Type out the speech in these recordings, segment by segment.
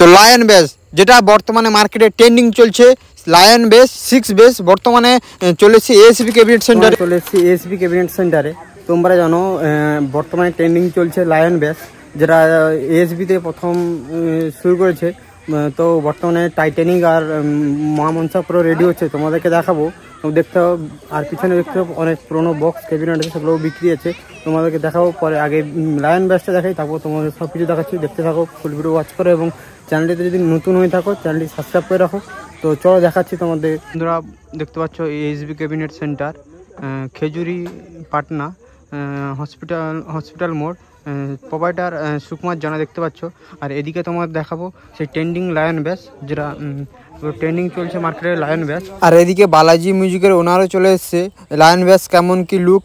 তো lion base যেটা বর্তমানে মার্কেটে ট্রেন্ডিং চলছে, লায়ন বেস 6 বেস বর্তমানে চলে এসেছে এএসবি ক্যাবিনেট সেন্টারে। তোমরা জানো বর্তমানে ট্রেন্ডিং চলছে লায়ন বেস, যেটা এএসবিতে প্রথম শুরু করেছে। তো বর্তমানে টাইটানিক আর মহামনসা প্রো রেডি হচ্ছে, তোমাদেরকে দেখাবো। দেখতে আর পিছনে দেখতে অনেক পুরোনো বক্স ক্যাবিনেট আছে, সেগুলো বিক্রি আছে, তোমাদেরকে দেখাবো পরে। আগে লায়ন বেসটা দেখাই, তারপর তোমাদের সব কিছু দেখাচ্ছি। দেখতে থাকো, ফুল ভিডিও ওয়াচ করো এবং চ্যানেলটিতে যদি নতুন হয়ে থাকো চ্যানেলটি সাবস্ক্রাইব করে রাখো। তো চলো দেখাচ্ছি তোমাদের। বন্ধুরা দেখতে পাচ্ছ ASB cabinet centre, Khejuri Patna, hospital মোড়, প্রোভাইডার সুকুমার জানা দেখতে পাচ্ছ। আর এদিকে তোমার দেখাবো সেই ট্রেন্ডিং লায়ন বেস, যেটা ট্রেন্ডিং চলছে মার্কেটে লায়ন বেস। আর এদিকে বালাজি মিউজিকের ওনারও চলে এসছে। লায়ন বেস কেমন কি লুক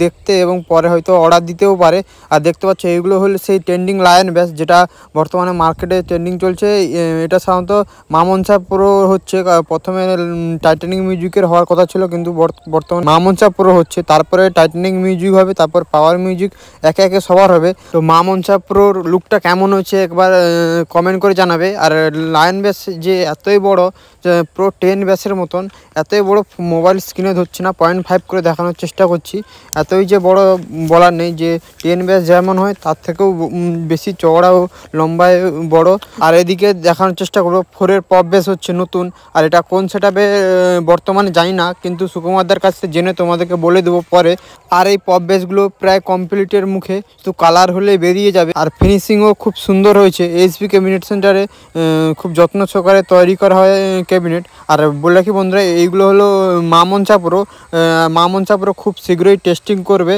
দেখতে, এবং পরে হয়তো অর্ডার দিতেও পারে। আর দেখতে পাচ্ছ এইগুলো হলো সেই ট্রেন্ডিং লায়ন বেস, যেটা বর্তমানে মার্কেটে ট্রেন্ডিং চলছে। এটা সাধারণত মামনসা প্রো হচ্ছে, প্রথমে টাইটানিক মিউজিকের হওয়ার কথা ছিল, কিন্তু বর্তমানে মামনসা প্রো হচ্ছে, তারপরে টাইটানিক মিউজিক হবে, তারপর পাওয়ার মিউজিক, একে একে সবার হবে। তো মামনসা প্রোর লুকটা কেমন হচ্ছে একবার কমেন্ট করে জানাবে। আর লায়ন বেস যে এতই বড়, প্রো 10 বেসের মতন, এতই বড় মোবাইল স্ক্রিনে ধরছে না, 0.5 করে দেখানোর চেষ্টা করছি। এতই যে বড় বলার নেই, যে 10 বেস যেমন হয় তার থেকেও বেশি চওড়া ও লম্বায় বড়। আর এদিকে দেখানোর চেষ্টা করবো 4-এর পপ বেস হচ্ছে নতুন। আর এটা কোন সেটআপে বর্তমানে জানি না, কিন্তু সুকুমারদার কাছ থেকে জেনে তোমাদেরকে বলে দেবো পরে। আর এই পপ বেসগুলো প্রায় কমপ্লিটের মুখে, শুধু কালার হলে বেরিয়ে যাবে। আর ফিনিশিংও খুব সুন্দর হয়েছে। এএসবি ক্যাবিনেট সেন্টারে খুব যত্ন সহকারে তৈরি করা হয় ক্যাবিনেট। আর বলে রাখি বন্ধুরা, এইগুলো হলো মামনসা প্রো খুব শীঘ্রই টেস্টিং করবে।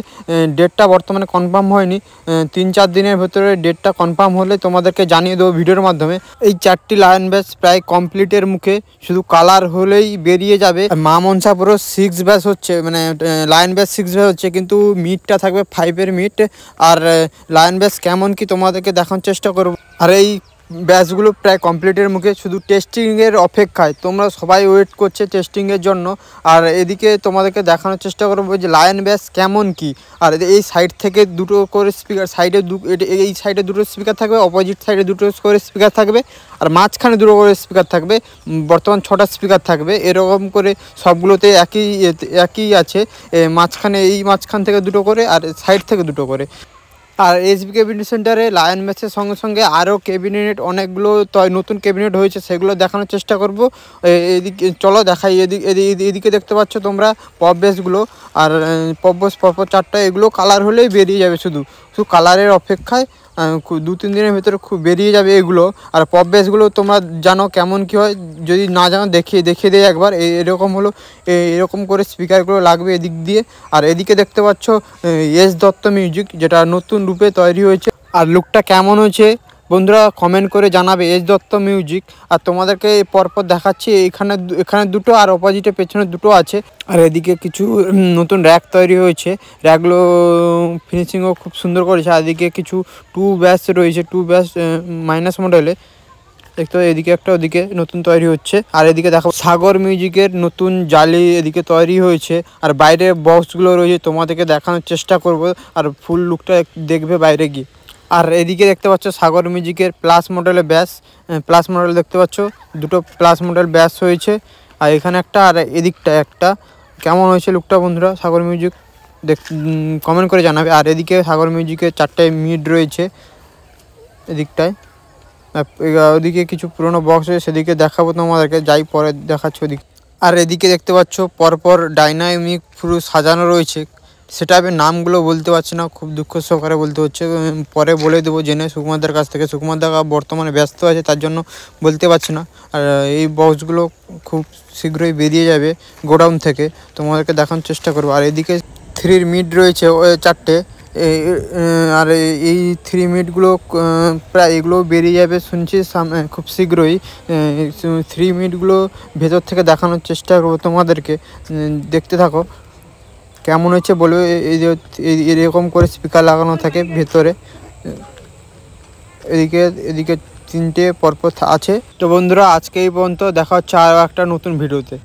ডেটটা বর্তমানে কনফার্ম হয়নি, 3-4 দিনের ভেতরে ডেটটা কনফার্ম হলে তোমাদেরকে জানিয়ে দেবো ভিডিওর মাধ্যমে। এই 4টি লায়ন বেস প্রায় কমপ্লিটের মুখে, শুধু কালার হলেই বেরিয়ে যাবে। মামনসা প্রো 6 বেস হচ্ছে, মানে লায়ন বেস 6 বেস হচ্ছে, কিন্তু মিটটা থাকবে 5-এর মিট। আর লায়ন বেস কেমন কি তোমাদেরকে দেখানোর চেষ্টা করব। আর এই ব্যাচগুলো প্রায় কমপ্লিটের মুখে, শুধু টেস্টিংয়ের অপেক্ষায়। তোমরা সবাই ওয়েট করছে টেস্টিংয়ের জন্য। আর এদিকে তোমাদেরকে দেখানোর চেষ্টা করবো যে লায়ন ব্যাচ কেমন কি। আর এই সাইড থেকে দুটো করে স্পিকার, এই সাইডে দুটো স্পিকার থাকবে, অপোজিট সাইডে দুটো করে স্পিকার থাকবে, আর মাঝখানে দুটো করে স্পিকার থাকবে। বর্তমান 6টা স্পিকার থাকবে, এরকম করে সবগুলোতে একই আছে। মাঝখান থেকে দুটো করে, আর সাইড থেকে দুটো করে। আর এসবি ক্যাবিনেট সেন্টারে লায়ন বেসের সঙ্গে সঙ্গে আরও ক্যাবিনেট অনেকগুলো নতুন ক্যাবিনেট হয়েছে, সেগুলো দেখানোর চেষ্টা করব। এদিকে চলো দেখাই। এদিকে দেখতে পাচ্ছ তোমরা পপ বেসগুলো। আর পপ বেস পরপর 4টা, এগুলো কালার হলেই বেরিয়ে যাবে, শুধু কালারের অপেক্ষায়। 2-3 দিনের ভিতরে খুব বেরিয়ে যাবে এগুলো। আর পপ বেসগুলো তোমরা জানো কেমন কি হয়, যদি না জানো দেখিয়ে দেয় একবার। এরকম হলো, এরকম করে স্পিকারগুলো লাগবে এদিক দিয়ে। আর এদিকে দেখতে পাচ্ছ এস দত্ত মিউজিক, যেটা নতুন রূপে তৈরি হয়েছে। আর লুকটা কেমন হয়েছে বন্ধুরা কমেন্ট করে জানাবে, এস দত্ত মিউজিক। আর তোমাদেরকে পরপর দেখাচ্ছি, এখানে দুটো, আর অপোজিটে পেছনে দুটো আছে। আর এদিকে কিছু নতুন র্যাক তৈরি হয়েছে, র্যাকগুলো ফিনিশিংও খুব সুন্দর করেছে। আর এদিকে কিছু 2 ব্যাচ রয়েছে, 2 ব্যাচ মাইনাস মডেলে দেখতে। এদিকে একটা, ওদিকে নতুন তৈরি হচ্ছে। আর এদিকে দেখো সাগর মিউজিকের নতুন জালি এদিকে তৈরি হয়েছে। আর বাইরে বক্সগুলো রয়েছে, তোমাদেরকে দেখানোর চেষ্টা করব। আর ফুল লুকটা দেখবে বাইরে গিয়ে। আর এদিকে দেখতে পাচ্ছ সাগর মিউজিকের প্লাস মডেলের ব্যাস, প্লাস মডেল দেখতে পাচ্ছ, দুটো প্লাস মডেল ব্যাস হয়েছে। আর এখানে একটা, আর এদিকটা একটা। কেমন হয়েছে লুকটা বন্ধুরা সাগর মিউজিক কমেন্ট করে জানাবে। আর এদিকে সাগর মিউজিকের 4টে মিড রয়েছে এদিকটায়। ওদিকে কিছু পুরোনো বক্স রয়েছে, সেদিকে দেখাবো তোমাদেরকে, যাই পরে দেখাচ্ছি ওদিকে। আর এদিকে দেখতে পাচ্ছ পরপর ডাইনামিক পুরো সাজানো রয়েছে। সেটআপের নামগুলো বলতে পারছি না, খুব দুঃখ সহকারে বলতে হচ্ছে, পরে বলে দেবো জেনে সুকুমারদার কাছ থেকে। সুকুমারদা বর্তমানে ব্যস্ত আছে, তার জন্য বলতে পারছি না। আর এই বক্সগুলো খুব শীঘ্রই বেরিয়ে যাবে গোডাউন থেকে, তোমাদেরকে দেখানোর চেষ্টা করবো। আর এদিকে 3 মিড রয়েছে 4টে। আর এই 3 মিনিটগুলো প্রায় এগুলো বেরিয়ে যাবে শুনছি খুব শীঘ্রই। 3 মিনিটগুলো ভেতর থেকে দেখানোর চেষ্টা করবো তোমাদেরকে, দেখতে থাকো কেমন হচ্ছে বলবে। এরকম করে স্পিকার লাগানো থাকে ভেতরে। এদিকে 3টে পরপর আছে। তো বন্ধুরা আজকে এই পর্যন্ত, দেখা হচ্ছে আরও একটা নতুন ভিডিওতে।